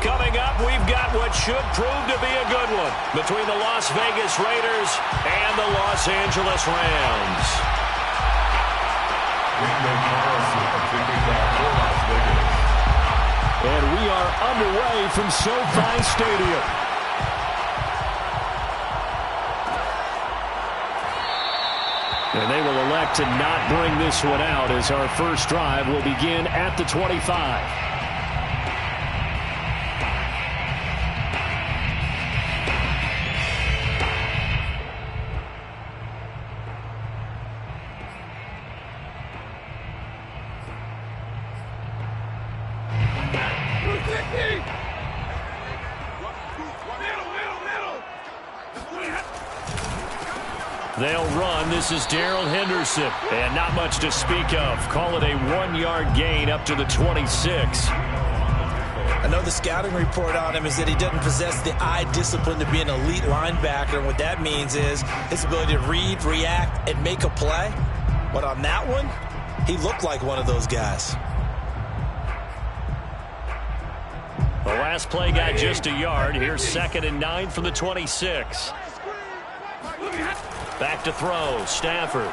Coming up, we've got what should prove to be a good one between the Las Vegas Raiders and the Los Angeles Rams. And we are underway from SoFi Stadium. And they will elect to not bring this one out as our first drive will begin at the 25. They'll run. This is Darrell Henderson. And not much to speak of. Call it a 1-yard gain up to the 26. I know the scouting report on him is that he doesn't possess the eye discipline to be an elite linebacker. And what that means is his ability to read, react, and make a play. But on that one, he looked like one of those guys. The last play got just a yard. Here's 2nd and 9 from the 26. Back to throw, Stafford.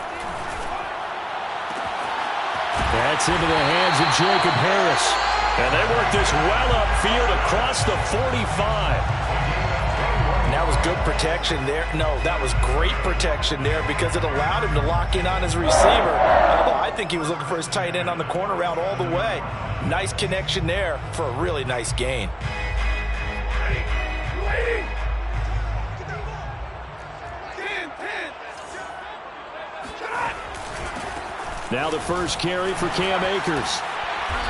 That's into the hands of Jacob Harris. And they work this well upfield across the 45. And that was good protection there. No, that was great protection there because it allowed him to lock in on his receiver. Although I think he was looking for his tight end on the corner route all the way. Nice connection there for a really nice gain. Now the first carry for Cam Akers.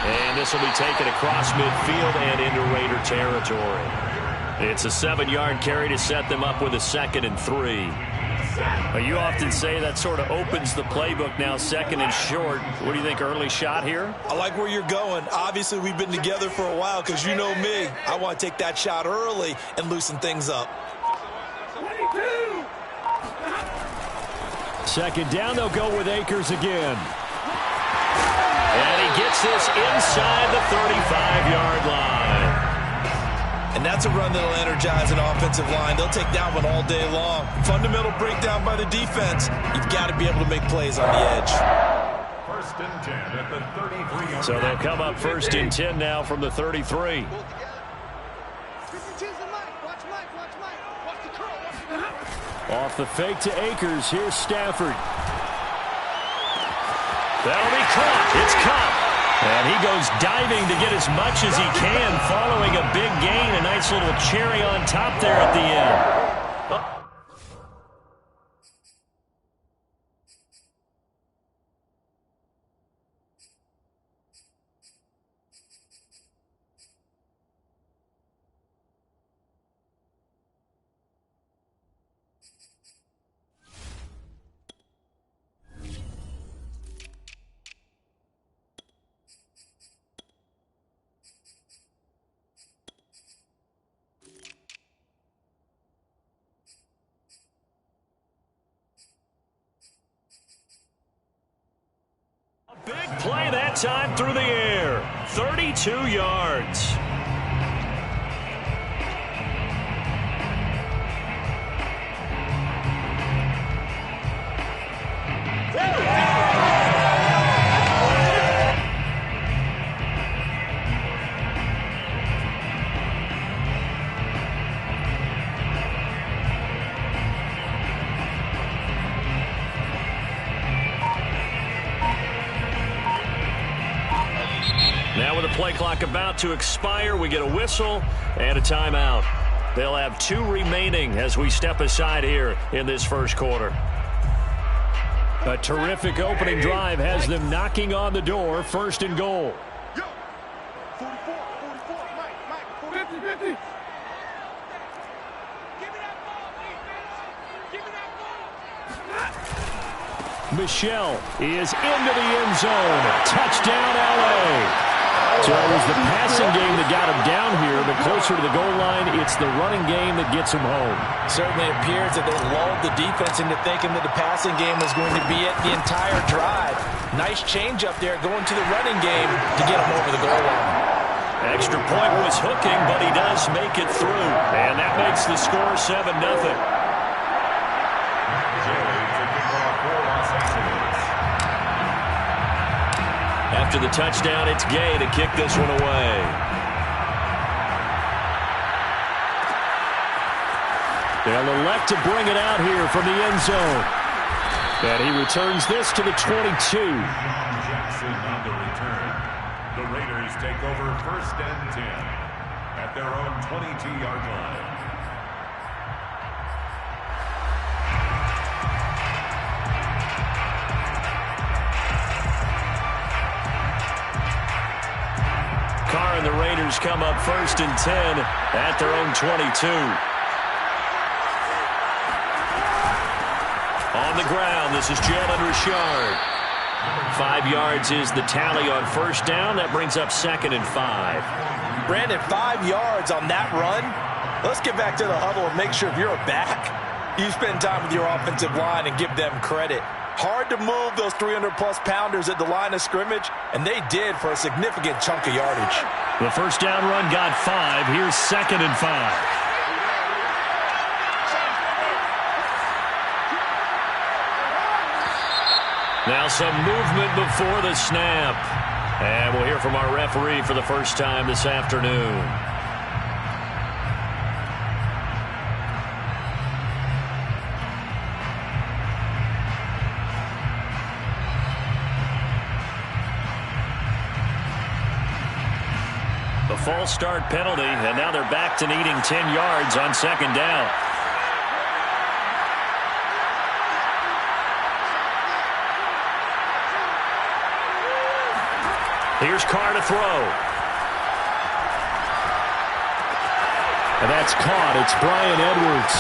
And this will be taken across midfield and into Raider territory. It's a 7-yard carry to set them up with a 2nd and 3. You often say that sort of opens the playbook now, 2nd and short. What do you think, early shot here? I like where you're going. Obviously, we've been together for a while because you know me. I want to take that shot early and loosen things up. 2nd down, they'll go with Akers again. And he gets this inside the 35-yard line. And that's a run that'll energize an offensive line. They'll take that one all day long. Fundamental breakdown by the defense. You've got to be able to make plays on the edge. 1st and 10 at the 33. So they'll come up 1st and 10 now from the 33. Off the fake to Akers. Here's Stafford. That'll be caught. It's caught. And he goes diving to get as much as he can following a big gain. A nice little cherry on top there at the end. Big play that time through the air. 32 yards. Now with the play clock about to expire, we get a whistle and a timeout. They'll have 2 remaining as we step aside here in this first quarter. A terrific opening drive has them knocking on the door. 1st and goal. 44, Mike, 50. Michelle is into the end zone. Touchdown, L.A. So it was the passing game that got him down here, but closer to the goal line, it's the running game that gets him home. Certainly appears that they lulled the defense into thinking that the passing game was going to be it the entire drive. Nice change up there going to the running game to get him over the goal line. Extra point was hooking, but he does make it through. And that makes the score 7-0. After the touchdown, it's Gay to kick this one away. They'll elect to bring it out here from the end zone. And he returns this to the 22. Jackson on the return. The Raiders take over 1st and 10 at their own 22-yard line. Carr and the Raiders come up 1st and 10 at their own 22. On the ground, this is Jalen Richard. 5 yards is the tally on 1st down. That brings up 2nd and 5. Brandon, 5 yards on that run. Let's get back to the huddle and make sure if you're a back, you spend time with your offensive line and give them credit. Hard to move those 300-plus pounders at the line of scrimmage, and they did for a significant chunk of yardage. The 1st down run got 5. Here's 2nd and 5. Now some movement before the snap. And we'll hear from our referee for the first time this afternoon. A false start penalty, and now they're back to needing 10 yards on 2nd down. Here's Carr to throw. And that's caught. It's Brian Edwards.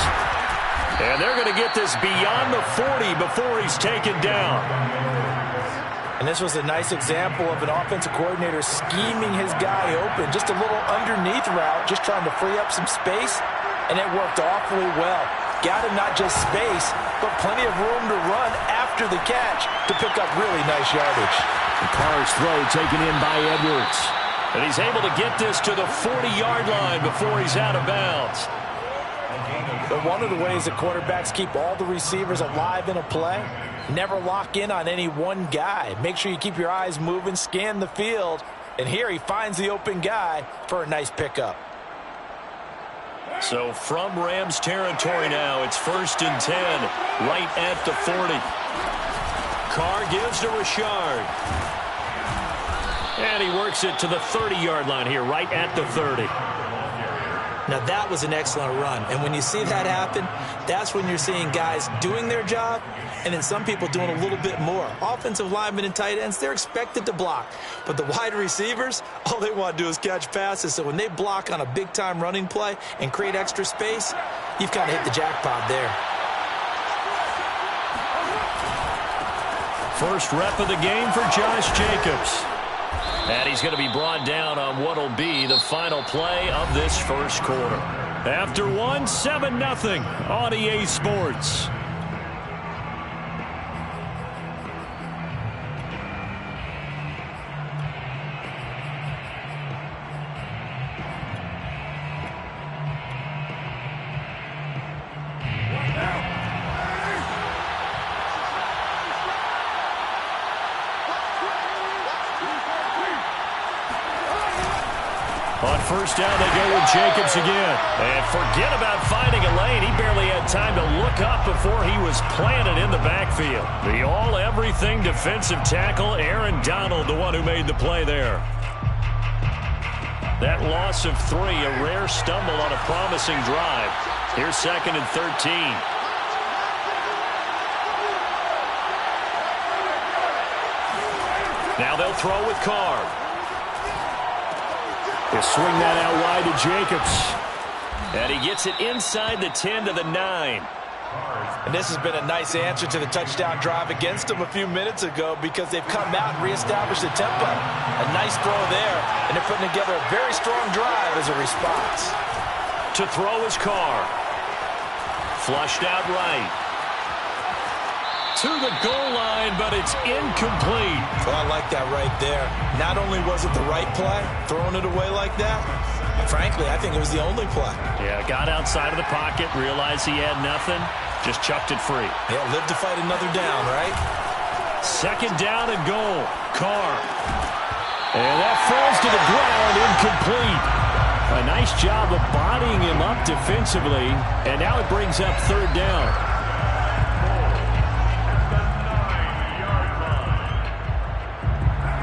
And they're going to get this beyond the 40 before he's taken down. And this was a nice example of an offensive coordinator scheming his guy open. Just a little underneath route, just trying to free up some space. And it worked awfully well. Got him not just space, but plenty of room to run after the catch to pick up really nice yardage. And Carr's throw taken in by Edwards. And he's able to get this to the 40-yard line before he's out of bounds. But one of the ways that quarterbacks keep all the receivers alive in a play, never lock in on any one guy. Make sure you keep your eyes moving, scan the field. And here he finds the open guy for a nice pickup. So from Rams territory now, it's 1st and 10, right at the 40. Carr gives to Richard. And he works it to the 30-yard line here, right at the 30. Now, that was an excellent run. And when you see that happen, that's when you're seeing guys doing their job and then some people doing a little bit more. Offensive linemen and tight ends, they're expected to block. But the wide receivers, all they want to do is catch passes. So when they block on a big-time running play and create extra space, you've kind of hit the jackpot there. First rep of the game for Josh Jacobs. And he's going to be brought down on what will be the final play of this first quarter. After 7-0 on EA Sports. On first down, they go with Jacobs again. And forget about finding a lane. He barely had time to look up before he was planted in the backfield. The all-everything defensive tackle, Aaron Donald, the one who made the play there. That loss of 3, a rare stumble on a promising drive. Here's 2nd and 13. Now they'll throw with Carr. They swing that out wide to Jacobs. And he gets it inside the 10 to the 9. And this has been a nice answer to the touchdown drive against them a few minutes ago because they've come out and reestablished the tempo. A nice throw there, and they're putting together a very strong drive as a response. To throw is Carr. Flushed out right. to the goal line, but it's incomplete. Well, I like that right there. Not only was it the right play, throwing it away like that, frankly, I think it was the only play. Yeah, got outside of the pocket, realized he had nothing, just chucked it free. Yeah, live to fight another down, right? Second down and goal. Carr. And that falls to the ground, incomplete. A nice job of bodying him up defensively, and now it brings up third down.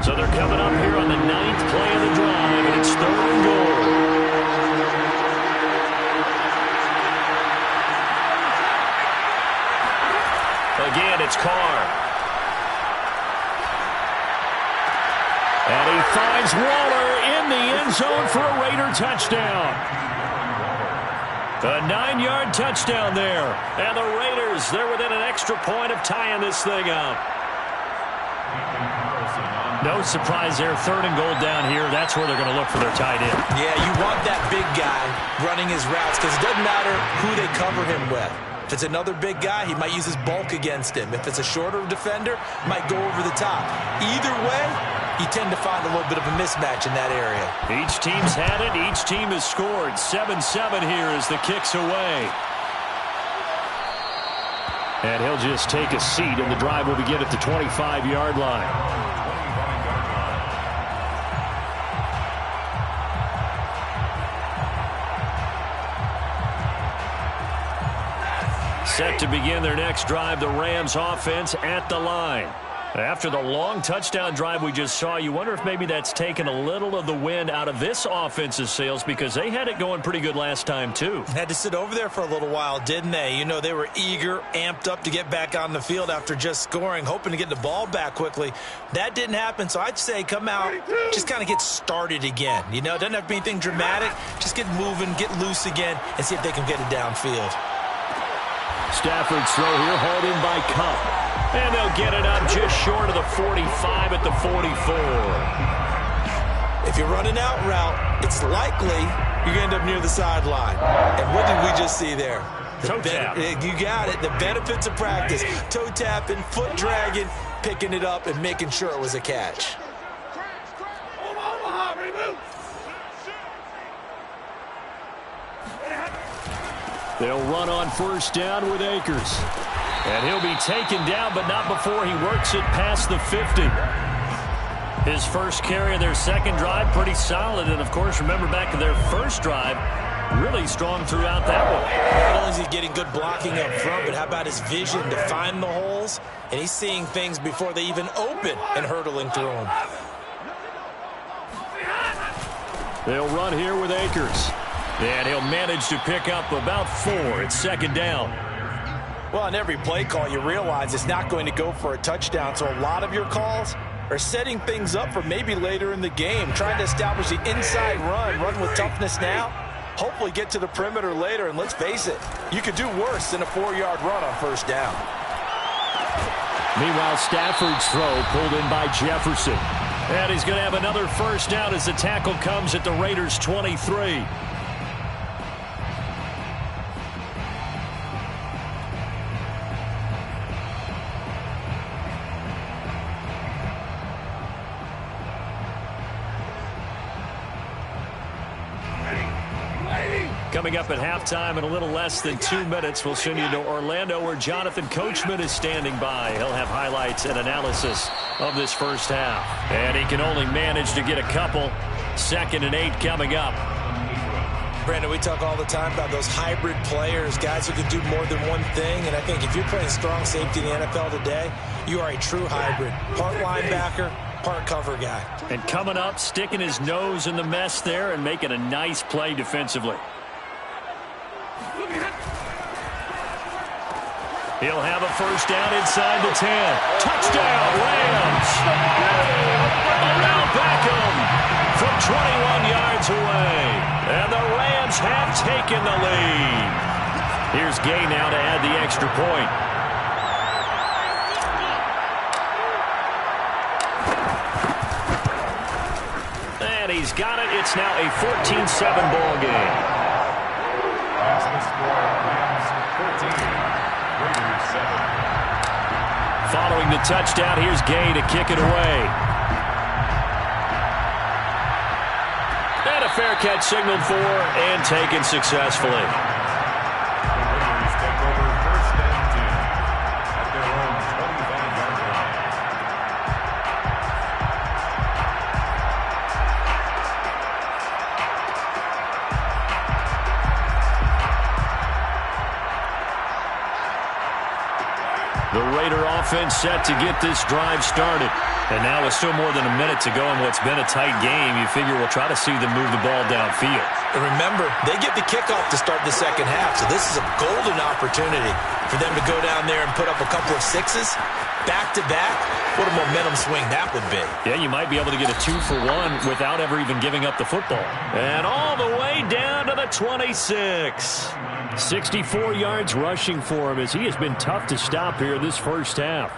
So they're coming up here on the 9th play of the drive, and it's third and goal. Again, it's Carr. And he finds Waller in the end zone for a Raider touchdown. A 9-yard touchdown there. And the Raiders, they're within an extra point of tying this thing up. No surprise there. Third and goal down here. That's where they're going to look for their tight end. Yeah, you want that big guy running his routes because it doesn't matter who they cover him with. If it's another big guy, he might use his bulk against him. If it's a shorter defender, he might go over the top. Either way, you tend to find a little bit of a mismatch in that area. Each team's had it. Each team has scored. 7-7 here as the kick's away. And he'll just take a seat, and the drive will begin at the 25-yard line. Set to begin their next drive, the Rams offense at the line. After the long touchdown drive we just saw, you wonder if maybe that's taken a little of the wind out of this offense's sails because they had it going pretty good last time too. Had to sit over there for a little while, didn't they? You know, they were eager, amped up to get back on the field after just scoring, hoping to get the ball back quickly. That didn't happen, so I'd say come out, just kind of get started again. You know, it doesn't have to be anything dramatic. Just get moving, get loose again, and see if they can get it downfield. Stafford's throw here hauled in by Cup. And they'll get it up just short of the 45 at the 44. If you're running out route, it's likely you're going to end up near the sideline. And what did we just see there? Toe tap. You got it. The benefits of practice. Toe tapping, foot dragging, picking it up, and making sure it was a catch. They'll run on first down with Akers. And he'll be taken down, but not before he works it past the 50. His first carry of their second drive, pretty solid. And, of course, remember back to their first drive, really strong throughout that one. Not only is he getting good blocking up front, but how about his vision to find the holes? And he's seeing things before they even open and hurtling through them. They'll run here with Akers. And he'll manage to pick up about 4. It's second down. Well, on every play call, you realize it's not going to go for a touchdown. So a lot of your calls are setting things up for maybe later in the game, trying to establish the inside run with toughness now, hopefully get to the perimeter later. And let's face it, you could do worse than a 4-yard run on first down. Meanwhile, Stafford's throw pulled in by Jefferson. And he's going to have another first down as the tackle comes at the Raiders' 23. Coming up at halftime in a little less than 2 minutes, we'll send you to Orlando where Jonathan Coachman is standing by. He'll have highlights and analysis of this first half. And he can only manage to get a couple. 2nd and 8 coming up. Brandon, we talk all the time about those hybrid players, guys who can do more than one thing. And I think if you're playing strong safety in the NFL today, you are a true hybrid. Part linebacker, part cover guy. And coming up, sticking his nose in the mess there and making a nice play defensively. He'll have a first down inside the 10. Touchdown, Rams! Odell Beckham from 21 yards away. And the Rams have taken the lead. Here's Gay now to add the extra point. And he's got it. It's now a 14-7 ball game. As the score, Rams 14, Raiders 7. Following the touchdown, here's Gay to kick it away. And a fair catch signaled for and taken successfully. The Raiders take over first and 10 at their own 25-yard line. The Raider offense set to get this drive started. And now with still more than a minute to go in what's been a tight game, you figure we'll try to see them move the ball downfield. And remember, they get the kickoff to start the second half, so this is a golden opportunity for them to go down there and put up a couple of sixes back-to-back. What a momentum swing that would be. Yeah, you might be able to get a 2-for-1 without ever even giving up the football. And all the way down to the 26. 64 yards rushing for him as he has been tough to stop here this first half.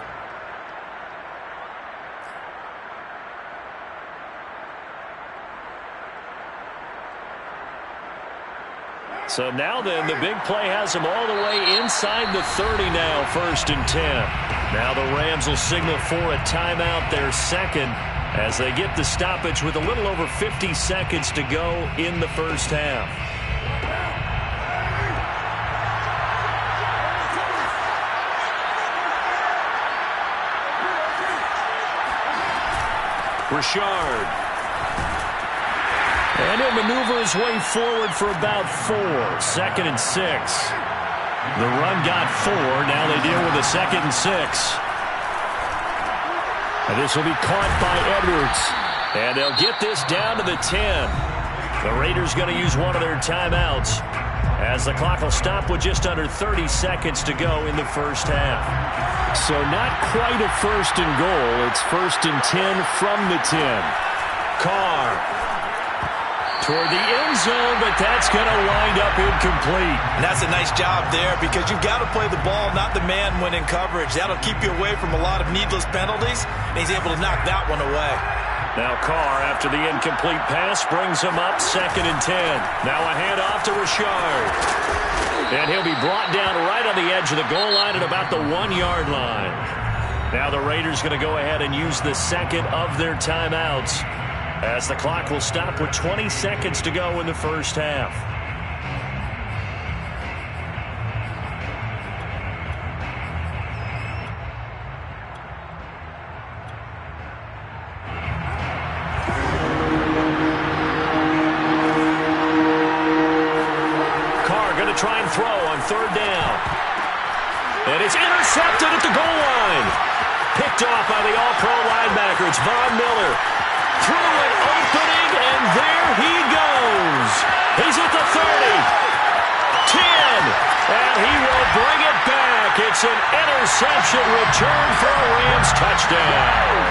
So now then, the big play has him all the way inside the 30 now, first and 10. Now the Rams will signal for a timeout, their second, as they get the stoppage with a little over 50 seconds to go in the first half. Richard. And he'll maneuver his way forward for about 4. Second and 6. The run got 4. Now they deal with a second and 6. And this will be caught by Edwards. And they'll get this down to the 10. The Raiders going to use one of their timeouts as the clock will stop with just under 30 seconds to go in the first half. So not quite a first and goal. It's first and 10 from the 10. Carr toward the end zone, but that's going to wind up incomplete. And that's a nice job there because you've got to play the ball, not the man when in coverage. That'll keep you away from a lot of needless penalties, and he's able to knock that one away. Now Carr, after the incomplete pass, brings him up second and 10. Now a handoff to Richard. And he'll be brought down right on the edge of the goal line at about the 1-yard line. Now the Raiders going to go ahead and use the second of their timeouts, as the clock will stop with 20 seconds to go in the first half. Carr going to try and throw on third down. And it's intercepted at the goal line. Picked off by the all-pro linebacker. It's Von Miller. Through an opening, and there he goes. He's at the 30, 10, and he will bring it back. It's an interception return for a Rams touchdown.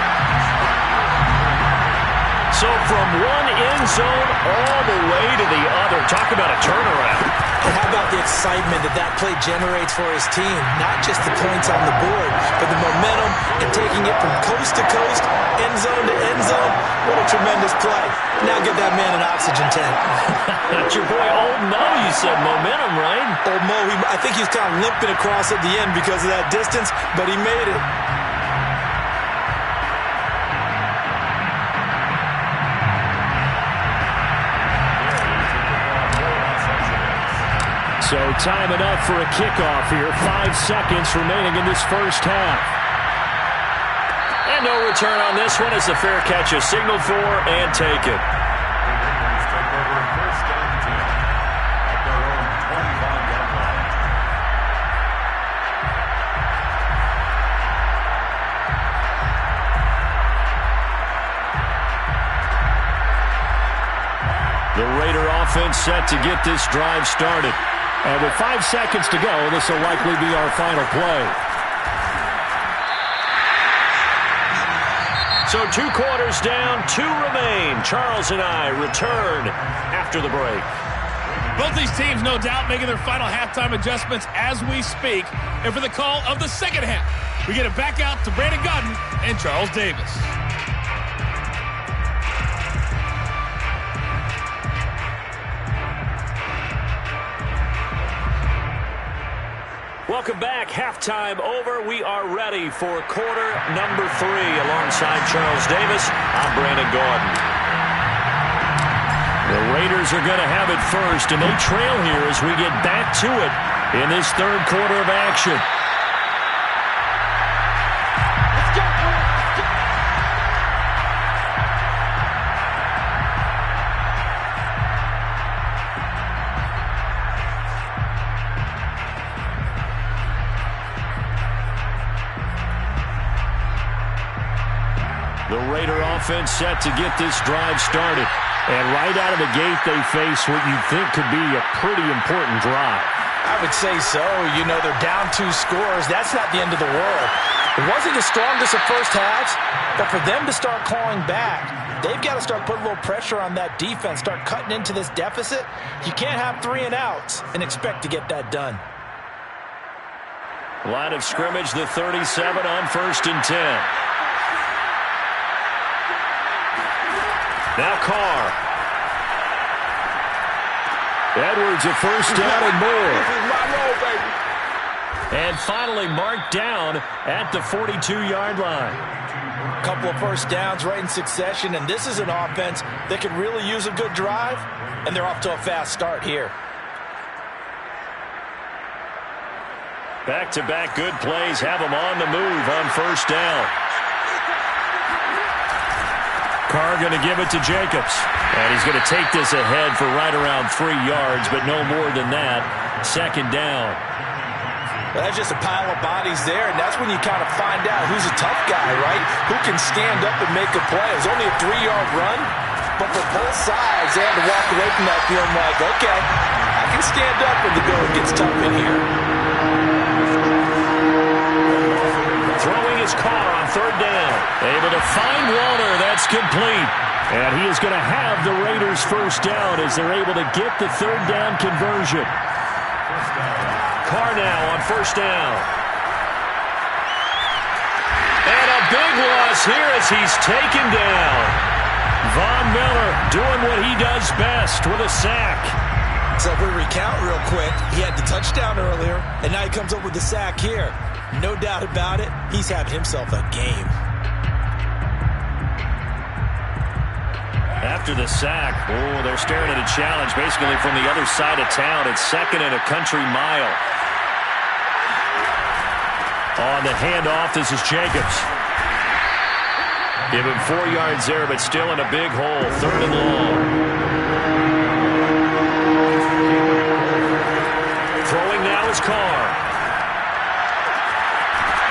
So from one end zone all the way to the other. Talk about a turnaround. And how about the excitement that play generates for his team? Not just the points on the board, but the momentum and taking it from coast to coast, end zone to end zone. What a tremendous play. Now give that man an oxygen tank. That's your boy Old Mo, you said momentum, right? Old Mo, I think he was kind of limping across at the end because of that distance, but he made it. So time enough for a kickoff here. 5 seconds remaining in this first half. And no return on this one as the fair catch is signaled for and taken. The Raiders take over first and 10 at their own 25-yard line. The Raider offense set to get this drive started. And with 5 seconds to go, this will likely be our final play. So 2 quarters down, 2 remain. Charles and I return after the break. Both these teams, no doubt, making their final halftime adjustments as we speak. And for the call of the second half, we get it back out to Brandon Godden and Charles Davis. Welcome back. Halftime over. We are ready for quarter number 3. Alongside Charles Davis, I'm Brandon Gaudin. The Raiders are going to have it first, and they trail here as we get back to it in this third quarter of action. The Raider offense set to get this drive started. And right out of the gate, they face what you think could be a pretty important drive. I would say so. You know, they're down 2 scores. That's not the end of the world. It wasn't the strongest of first halves, but for them to start clawing back, they've got to start putting a little pressure on that defense, start cutting into this deficit. You can't have 3 and outs and expect to get that done. Line of scrimmage, the 37 on 1st and 10. Now Carr. Edwards at first down and more. This is my role, baby. And finally marked down at the 42-yard line. A couple of first downs right in succession, and this is an offense that could really use a good drive, and they're off to a fast start here. Back-to-back good plays have them on the move on 1st down. Carr going to give it to Jacobs. And he's going to take this ahead for right around 3 yards, but no more than that. 2nd down. Well, that's just a pile of bodies there, and that's when you kind of find out who's a tough guy, right? Who can stand up and make a play. It was only a 3-yard run, but for both sides, they had to walk away from that feeling like, okay, I can stand up when the going gets tough in here. Throwing his Carr on 3rd down. Able to find Walter. That's complete. And he is going to have the Raiders' 1st down as they're able to get the 3rd down conversion. Carr now on 1st down. And a big loss here as he's taken down. Von Miller doing what he does best with a sack. So if we recount real quick, he had the touchdown earlier, and now he comes up with the sack here. No doubt about it, he's having himself a game. After the sack, they're staring at a challenge basically from the other side of town. It's 2nd and a country mile. On the handoff, this is Jacobs. Give him 4 yards there, but still in a big hole. 3rd and long. Throwing now is Carr.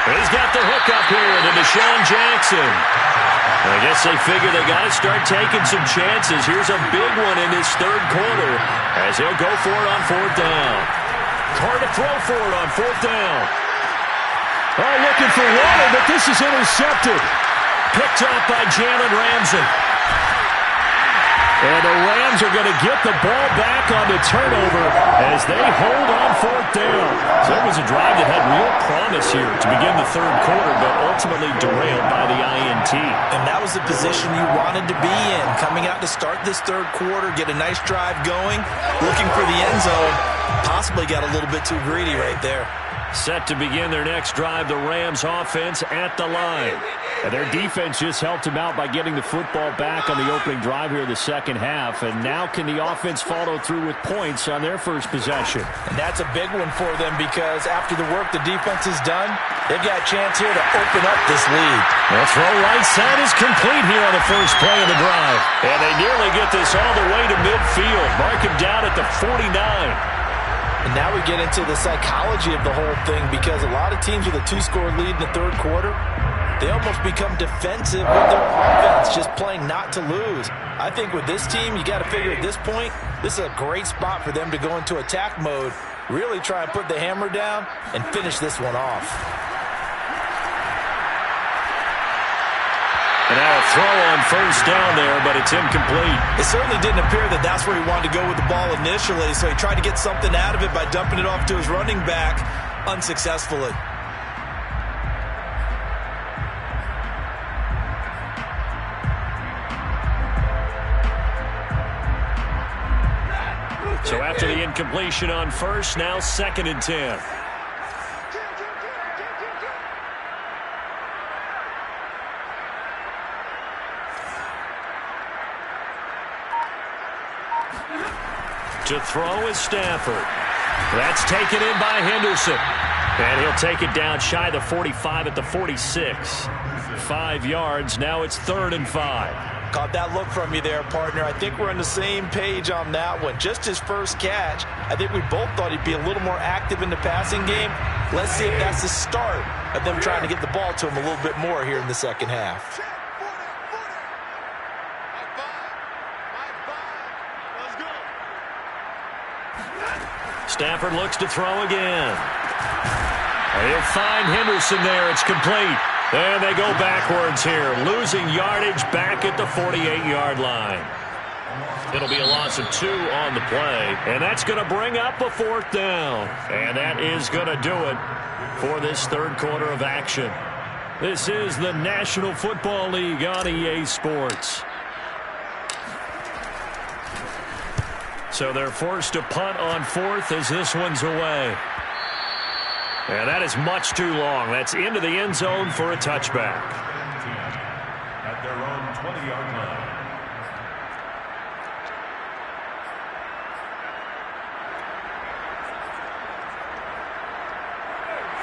He's got the hook up here to Deshaun Jackson. I guess they figure they got to start taking some chances. Here's a big one in this 3rd quarter as he'll go for it on 4th down. Carr to throw for it on 4th down. Oh, looking for Water, but this is intercepted. Picked up by Jalen Ramsey. And the Rams are going to get the ball back on the turnover as they hold on 4th down. So it was a drive that had real promise here to begin the 3rd quarter, but ultimately derailed by the INT. And that was the position you wanted to be in. Coming out to start this 3rd quarter, get a nice drive going, looking for the end zone. Possibly got a little bit too greedy right there. Set to begin their next drive, the Rams offense at the line. And their defense just helped them out by getting the football back on the opening drive here in the 2nd half. And now can the offense follow through with points on their first possession? And that's a big one for them because after the work the defense has done, they've got a chance here to open up this lead. The throw right side is complete here on the first play of the drive. And they nearly get this all the way to midfield. Mark him down at the 49. And now we get into the psychology of the whole thing because a lot of teams with a 2-score lead in the 3rd quarter, they almost become defensive with their offense, just playing not to lose. I think with this team, you got to figure at this point, this is a great spot for them to go into attack mode, really try and put the hammer down and finish this one off. And now a throw on 1st down there, but it's incomplete. It certainly didn't appear that that's where he wanted to go with the ball initially, so he tried to get something out of it by dumping it off to his running back unsuccessfully. So after the incompletion on 1st, now 2nd and 10. To throw is Stafford. That's taken in by Henderson. And he'll take it down shy of the 45 at the 46. 5 yards. Now it's 3rd and 5. Caught that look from you there, partner. I think we're on the same page on that one. Just his first catch. I think we both thought he'd be a little more active in the passing game. Let's see if that's the start of them trying to get the ball to him a little bit more here in the second half. Stafford looks to throw again. He'll find Henderson there. It's complete. And they go backwards here, losing yardage back at the 48-yard line. It'll be a loss of 2 on the play, and that's going to bring up a 4th down. And that is going to do it for this 3rd quarter of action. This is the National Football League on EA Sports. So they're forced to punt on 4th as this one's away. And that is much too long. That's into the end zone for a touchback. At their own 20-yard line.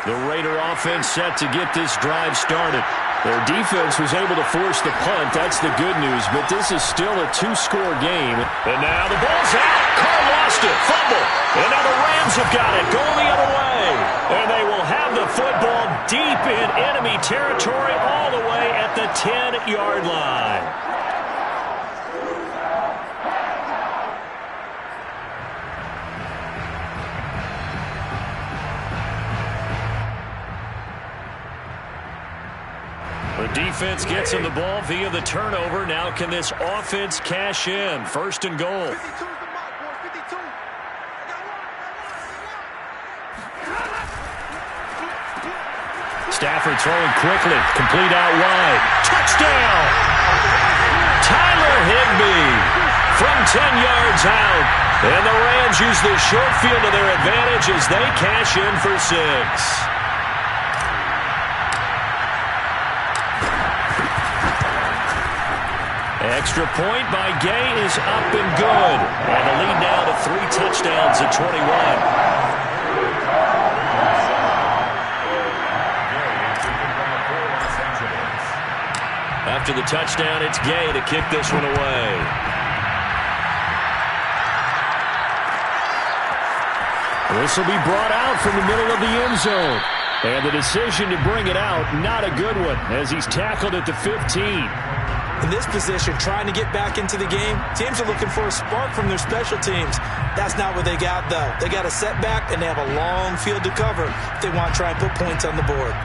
The Raider offense set to get this drive started. Their defense was able to force the punt. That's the good news, but this is still a 2-score game. And now the ball's out. Carr lost it. Fumble. And now the Rams have got it. Going the other way. And they will have the football deep in enemy territory all the way at the 10-yard line. The defense gets him the ball via the turnover. Now can this offense cash in? 1st and goal. Stafford throwing quickly. Complete out wide. Touchdown! Tyler Higbee from 10 yards out. And the Rams use the short field to their advantage as they cash in for 6. Extra point by Gay is up and good. And the lead now to 3 touchdowns at 21. After the touchdown, it's Gay to kick this one away. This will be brought out from the middle of the end zone. And the decision to bring it out, not a good one, as he's tackled at the 15. In this position, trying to get back into the game, teams are looking for a spark from their special teams. That's not what they got, though. They got a setback, and they have a long field to cover if they want to try and put points on the board.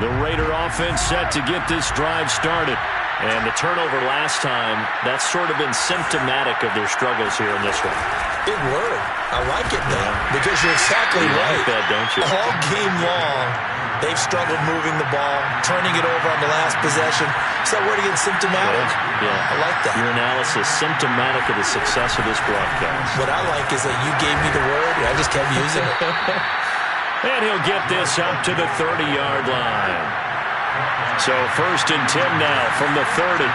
The Raider offense set to get this drive started. And the turnover last time, that's sort of been symptomatic of their struggles here in this one. Big word. I like it, though, because you're exactly right. Like that, don't you? All game long, they've struggled moving the ball, turning it over on the last possession. Is that word again, symptomatic? Yeah. I like that. Your analysis, symptomatic of the success of this broadcast. What I like is that you gave me the word, and I just kept using it. And he'll get this up to the 30-yard line. So 1st and 10 now from the 30.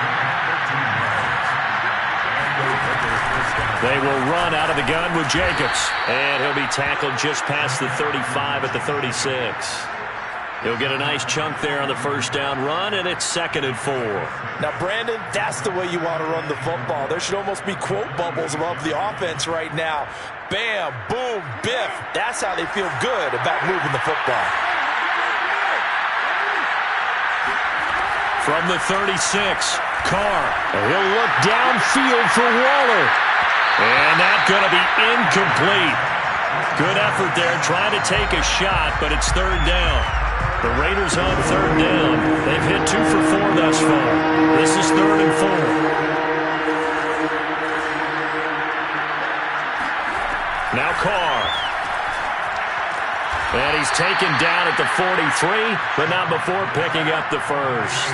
They will run out of the gun with Jacobs. And he'll be tackled just past the 35 at the 36. He'll get a nice chunk there on the 1st down run, and it's 2nd and 4. Now, Brandon, that's the way you want to run the football. There should almost be quote bubbles above the offense right now. Bam, boom, biff. That's how they feel good about moving the football. From the 36, Carr. He'll look downfield for Waller. And that's going to be incomplete. Good effort there trying to take a shot, but it's 3rd down. The Raiders on 3rd down. They've hit 2 for 4 thus far. This is 3rd and 4. Now Carr. And he's taken down at the 43, but not before picking up the 1st.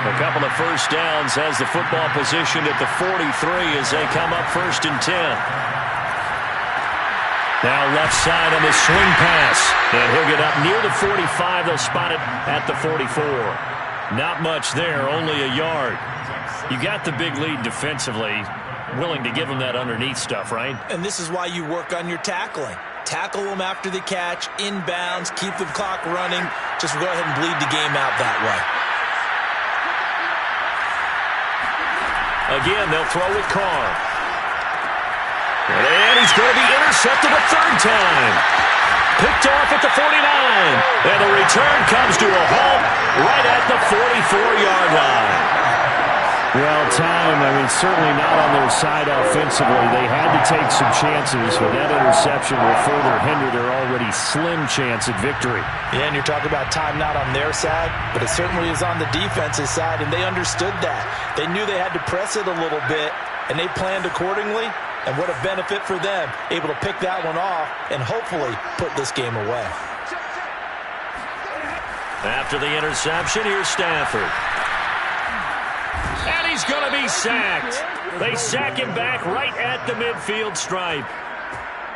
A couple of 1st downs has the football positioned at the 43 as they come up 1st and 10. Now left side on the swing pass. And he'll get up near the 45. They'll spot it at the 44. Not much there, only a yard. You got the big lead defensively, willing to give them that underneath stuff, right? And this is why you work on your tackling. Tackle them after the catch, inbounds, keep the clock running. Just go ahead and bleed the game out that way. Again, they'll throw with Carr. And he's going to be intercepted a third time. Picked off at the 49. And the return comes to a halt right at the 44-yard line. Well, certainly not on their side offensively. They had to take some chances, but that interception will further hinder their already slim chance at victory. Yeah, and you're talking about time not on their side, but it certainly is on the defense's side, and they understood that. They knew they had to press it a little bit, and they planned accordingly, and what a benefit for them, able to pick that one off and hopefully put this game away. After the interception, here's Stafford. And he's going to be sacked. They sack him back right at the midfield stripe.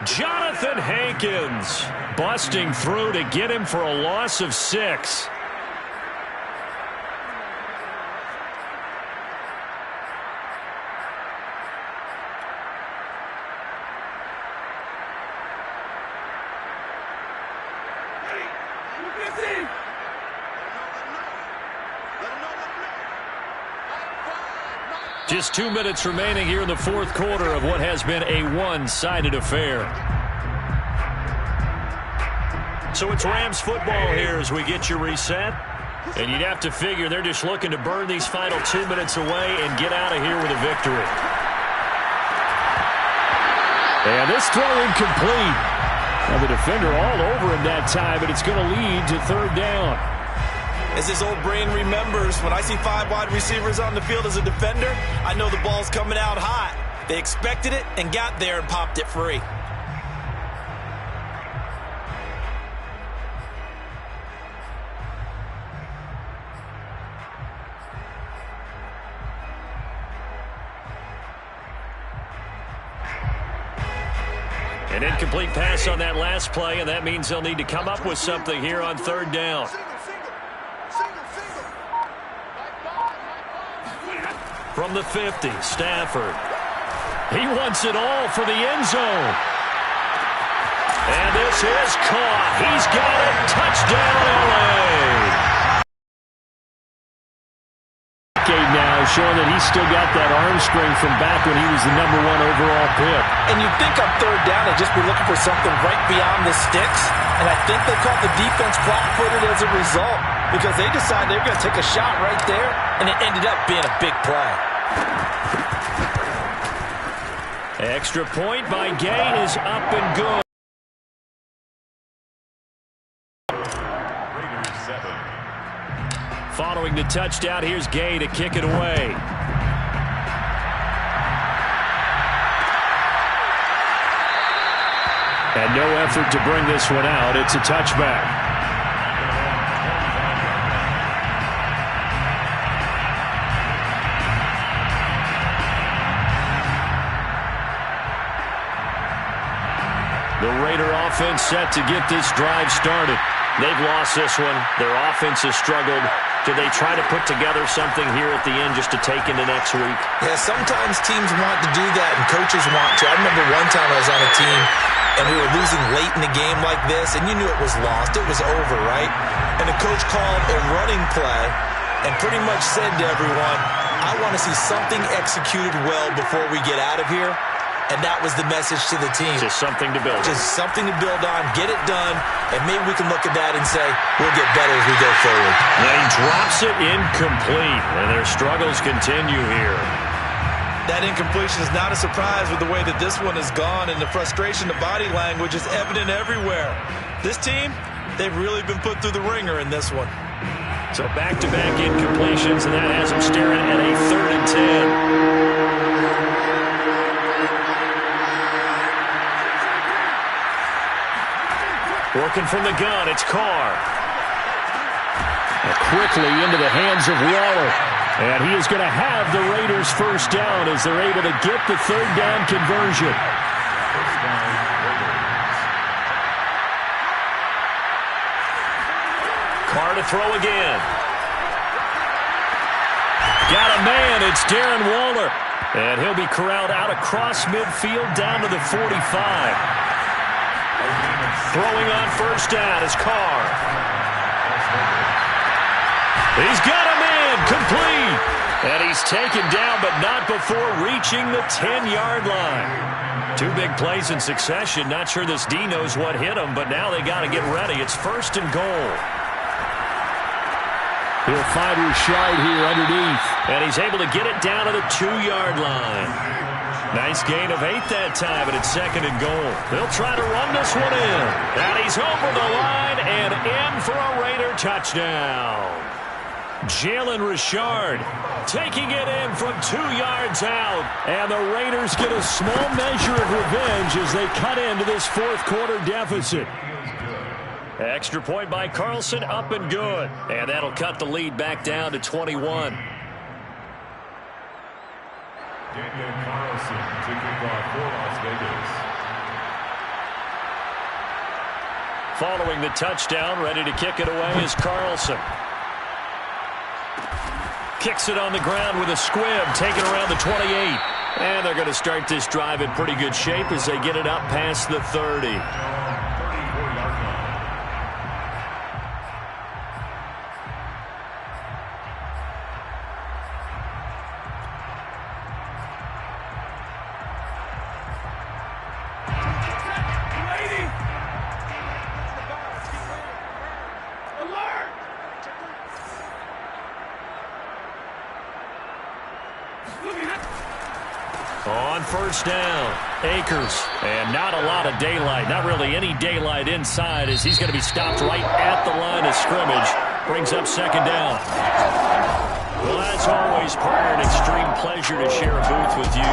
Jonathan Hankins busting through to get him for a loss of 6. Just 2 minutes remaining here in the fourth quarter of what has been a one-sided affair. So it's Rams football here as we get you reset. And you'd have to figure they're just looking to burn these final 2 minutes away and get out of here with a victory. And this throw incomplete. Now the defender all over him that time, but it's going to lead to third down. As his old brain remembers, when I see 5 wide receivers on the field as a defender, I know the ball's coming out hot. They expected it and got there and popped it free. An incomplete pass on that last play, and that means they'll need to come up with something here on third down. From the 50, Stafford. He wants it all for the end zone. And this is caught. He's got it. Touchdown, LA. Now showing that he's still got that arm strength from back when he was the #1 overall pick. And you'd think on third down they'd just be looking for something right beyond the sticks. And I think they caught the defense flat-footed as a result because they decided they were going to take a shot right there, and it ended up being a big play. Extra point by Gay is up and good. Following the touchdown, here's Gay to kick it away. And no effort to bring this one out. It's a touchback. The Raider offense set to get this drive started. They've lost this one. Their offense has struggled. Do they try to put together something here at the end just to take into next week? Yeah, sometimes teams want to do that and coaches want to. I remember one time I was on a team and we were losing late in the game like this, and you knew it was lost. It was over, right? And the coach called a running play and pretty much said to everyone, I want to see something executed well before we get out of here. And that was the message to the team. Just something to build on. Just something to build on, get it done, and maybe we can look at that and say, we'll get better as we go forward. And he drops it incomplete, and their struggles continue here. That incompletion is not a surprise with the way that this one has gone, and the frustration, the body language is evident everywhere. This team, they've really been put through the ringer in this one. So back-to-back incompletions, and that has them staring at a 3rd and 10. Working from the gun, it's Carr. Quickly into the hands of Waller. And he is going to have the Raiders first down as they're able to get the third down conversion. Carr to throw again. Got a man. It's Darren Waller. And he'll be corralled out across midfield down to the 45. Throwing on first down is Carr. He's got a man. Complete. And he's taken down, but not before reaching the 10-yard line. Two big plays in succession. Not sure this D knows what hit him, but now they got to get ready. It's first and goal. He'll find Rashard here underneath. And he's able to get it down to the 2-yard line. Nice gain of 8 that time, and it's second and goal. They'll try to run this one in. And he's over the line and in for a Raider touchdown. Jalen Rashard taking it in from 2 yards out. And the Raiders get a small measure of revenge as they cut into this fourth quarter deficit. Extra point by Carlson, up and good. And that'll cut the lead back down to 21. Daniel Carlson to kick off for Las Vegas. Following the touchdown, ready to kick it away is Carlson. Kicks it on the ground with a squib, taken around the 28. And they're going to start this drive in pretty good shape as they get it up past the 30. 34-yard line. On first down, Akers. And not a lot of daylight. Not really any daylight inside as he's going to be stopped right at the line of scrimmage. Brings up second down. Well, as always, partner, an extreme pleasure to share a booth with you.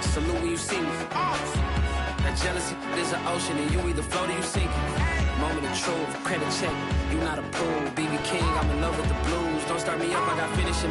Salute when you see me. That jealousy is an ocean, and you either float or you sink it. Moment of truth, credit check. You not approved. BB King, I'm in love with the blues. Don't start me up, I got finishing.